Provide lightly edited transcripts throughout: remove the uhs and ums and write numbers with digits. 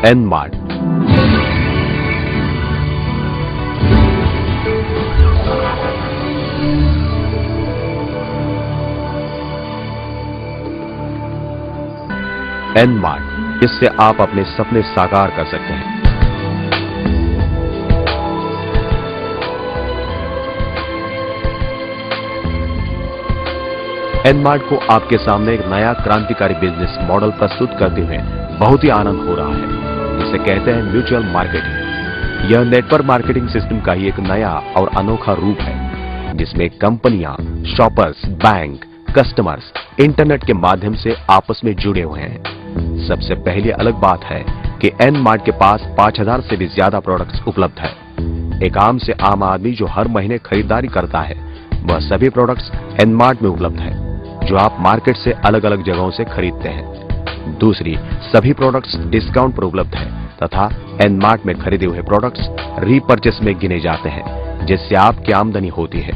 N mart. N mart, जिससे आप अपने सपने साकार कर सकते हैं। एन मार्ट को आपके सामने एक नया क्रांतिकारी बिजनेस मॉडल प्रस्तुत करते हुए बहुत ही आनंद हो रहा है, जिसे कहते हैं म्यूचुअल मार्केटिंग। यह नेटवर्क मार्केटिंग सिस्टम का ही एक नया और अनोखा रूप है, जिसमें कंपनियां, शॉपर्स, बैंक, कस्टमर्स इंटरनेट के माध्यम से आपस में जुड़े हुए हैं। सबसे पहली अलग बात है कि एन मार्ट के पास 5000 से भी ज्यादा प्रोडक्ट्स उपलब्ध है। एक आम से आम आदमी जो हर महीने खरीदारी करता है, वह सभी प्रोडक्ट्स एन मार्ट में उपलब्ध है, जो आप मार्केट से अलग अलग जगहों से खरीदते हैं। दूसरी, सभी प्रोडक्ट्स डिस्काउंट पर उपलब्ध है तथा एन मार्ट में खरीदे हुए प्रोडक्ट्स रीपर्चेस में गिने जाते हैं, जिससे आपकी आमदनी होती है।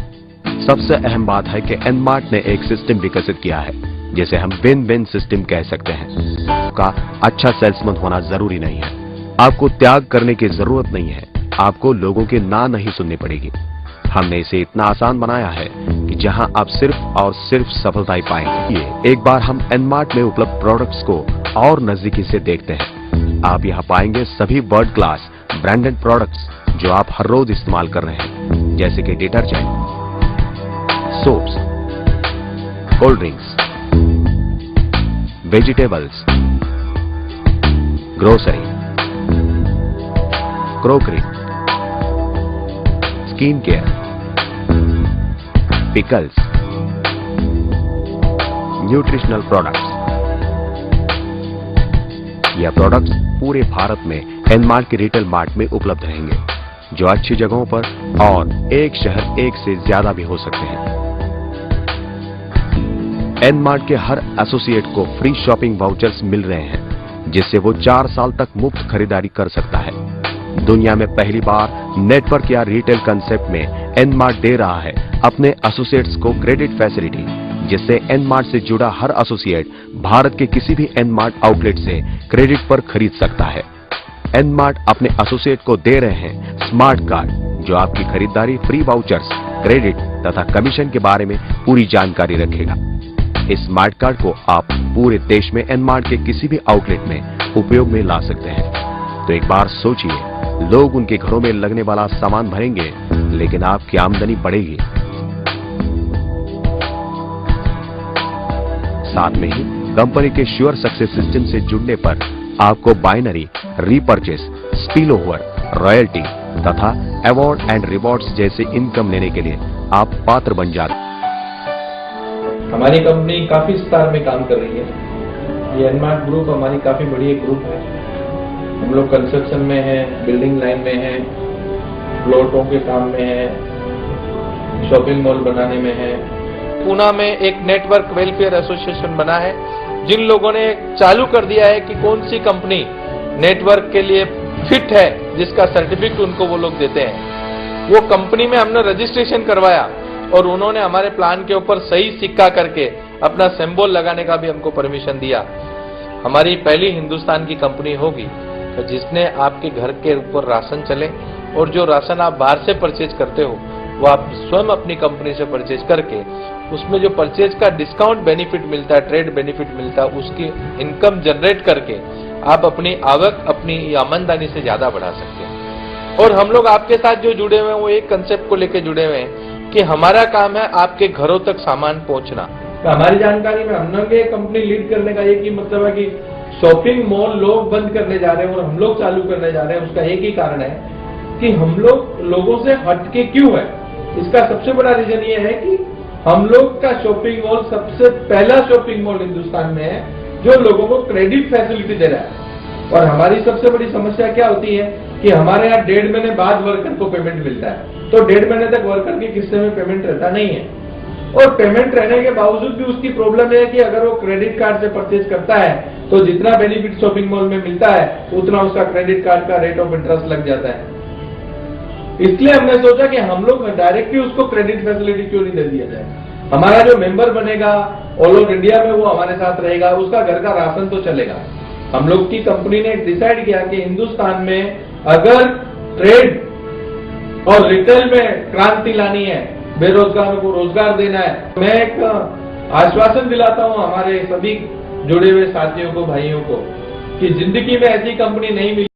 सबसे अहम बात है कि एन मार्ट ने एक सिस्टम विकसित किया है, जिसे हम विन विन सिस्टम कह सकते हैं। आपका अच्छा सेल्समैन होना जरूरी नहीं है, आपको त्याग करने की जरूरत नहीं है, आपको लोगों की ना नहीं सुननी पड़ेगी। हमने इसे इतना आसान बनाया है कि जहां आप सिर्फ और सिर्फ सफलता ही पाएंगे। एक बार हम एन मार्ट में उपलब्ध प्रोडक्ट्स को और नजदीकी से देखते हैं। आप यहां पाएंगे सभी वर्ल्ड क्लास ब्रांडेड प्रोडक्ट्स जो आप हर रोज इस्तेमाल कर रहे हैं, जैसे कि detergent, soaps, cold drinks, vegetables, grocery, crockery, skin care, pickles, nutritional products. यह प्रोडक्ट्स पूरे भारत में एन मार्ट के रिटेल मार्ट में उपलब्ध रहेंगे, जो अच्छी जगहों पर और एक शहर एक से ज्यादा भी हो सकते हैं। एन मार्ट के हर एसोसिएट को फ्री शॉपिंग वाउचर्स मिल रहे हैं, जिससे वो 4 साल तक मुफ्त खरीदारी कर सकता है। दुनिया में पहली बार नेटवर्क या रिटेल कंसेप्ट में एन मार्ट दे रहा है अपने एसोसिएट्स को क्रेडिट फैसिलिटी, जिससे एन मार्ट से जुड़ा हर एसोसिएट भारत के किसी भी एन मार्ट आउटलेट से क्रेडिट पर खरीद सकता है। एन मार्ट अपने एसोसिएट को दे रहे हैं स्मार्ट कार्ड, जो आपकी खरीदारी, फ्री वाउचर्स, क्रेडिट तथा कमीशन के बारे में पूरी जानकारी रखेगा। इस स्मार्ट कार्ड को आप पूरे देश में एन मार्ट के किसी भी आउटलेट में उपयोग में ला सकते हैं। तो एक बार सोचिए, लोग उनके घरों में लगने वाला सामान भरेंगे, लेकिन आपकी आमदनी बढ़ेगी। साथ में ही कंपनी के श्योर सक्सेस सिस्टम से जुड़ने पर आपको binary, repurchase, spill over, royalty तथा अवार्ड एंड रिवॉर्ड्स जैसे इनकम लेने के लिए आप पात्र बन जाते। हमारी कंपनी काफी स्तर में काम कर रही है। ये एन मार्ट ग्रुप हमारी काफी बड़ी एक ग्रुप है। हम लोग कंस्ट्रक्शन में हैं, बिल्डिंग लाइन में हैं, प्लॉटों के काम में हैं, शॉपिंग मॉल बनाने में हैं। पूना में एक नेटवर्क वेलफेयर एसोसिएशन बना है, जिन लोगों ने चालू कर दिया है कि कौन सी कंपनी नेटवर्क के लिए फिट है, जिसका सर्टिफिकेट उनको वो लोग देते हैं। वो कंपनी में हमने रजिस्ट्रेशन करवाया और उन्होंने हमारे प्लान के ऊपर सही सिक्का करके अपना सिंबल लगाने का भी हमको परमिशन दिया। हमारी पहली हिंदुस्तान की कंपनी होगी तो जिसने आपके घर के ऊपर राशन चले, और जो राशन आप बाहर से परचेज करते हो वो आप स्वयं अपनी कंपनी से परचेज करके उसमें जो परचेज का डिस्काउंट बेनिफिट मिलता है, ट्रेड बेनिफिट मिलता है, उसकी इनकम जनरेट करके आप अपनी आवक, अपनी आमदनी से ज्यादा बढ़ा सकते हैं। और हम लोग आपके साथ जो जुड़े हुए हैं वो एक कंसेप्ट को लेकर जुड़े हुए हैं कि हमारा काम है आपके घरों तक सामान पहुंचना। तो हमारी जानकारी में हम लोग ये कंपनी लीड करने का एक ही मतलब है कि शॉपिंग मॉल लोग बंद करने जा रहे हैं और हम लोग चालू करने जा रहे हैं। उसका एक ही कारण है कि हम लोग लोगों से हटके क्यों है। इसका सबसे बड़ा रीजन ये है कि हम लोग का शॉपिंग मॉल सबसे पहला शॉपिंग मॉल हिंदुस्तान में है जो लोगों को क्रेडिट फैसिलिटी दे रहा है। और हमारी सबसे बड़ी समस्या क्या होती है कि हमारे यहाँ 1.5 महीने बाद वर्कर को पेमेंट मिलता है, तो 1.5 महीने तक वर्कर के किस्से में पेमेंट रहता नहीं है। और पेमेंट रहने के बावजूद भी उसकी प्रॉब्लम है कि अगर वो क्रेडिट कार्ड से परचेज करता है तो जितना बेनिफिट शॉपिंग मॉल में मिलता है उतना उसका क्रेडिट कार्ड का रेट ऑफ इंटरेस्ट लग जाता है। इसलिए हमने सोचा कि हम लोग डायरेक्टली उसको क्रेडिट फैसिलिटी क्यों नहीं दे दिया जाए। हमारा जो मेंबर बनेगा ऑल ओवर इंडिया में वो हमारे साथ रहेगा, उसका घर का राशन तो चलेगा हम लोग की कंपनी ने डिसाइड किया कि हिंदुस्तान में अगर ट्रेड और रिटेल में क्रांति लानी है, बेरोजगारों को रोजगार देना है, मैं एक आश्वासन दिलाता हूं हमारे सभी जुड़े हुए साथियों को, भाइयों को, कि जिंदगी में ऐसी कंपनी नहीं मिली।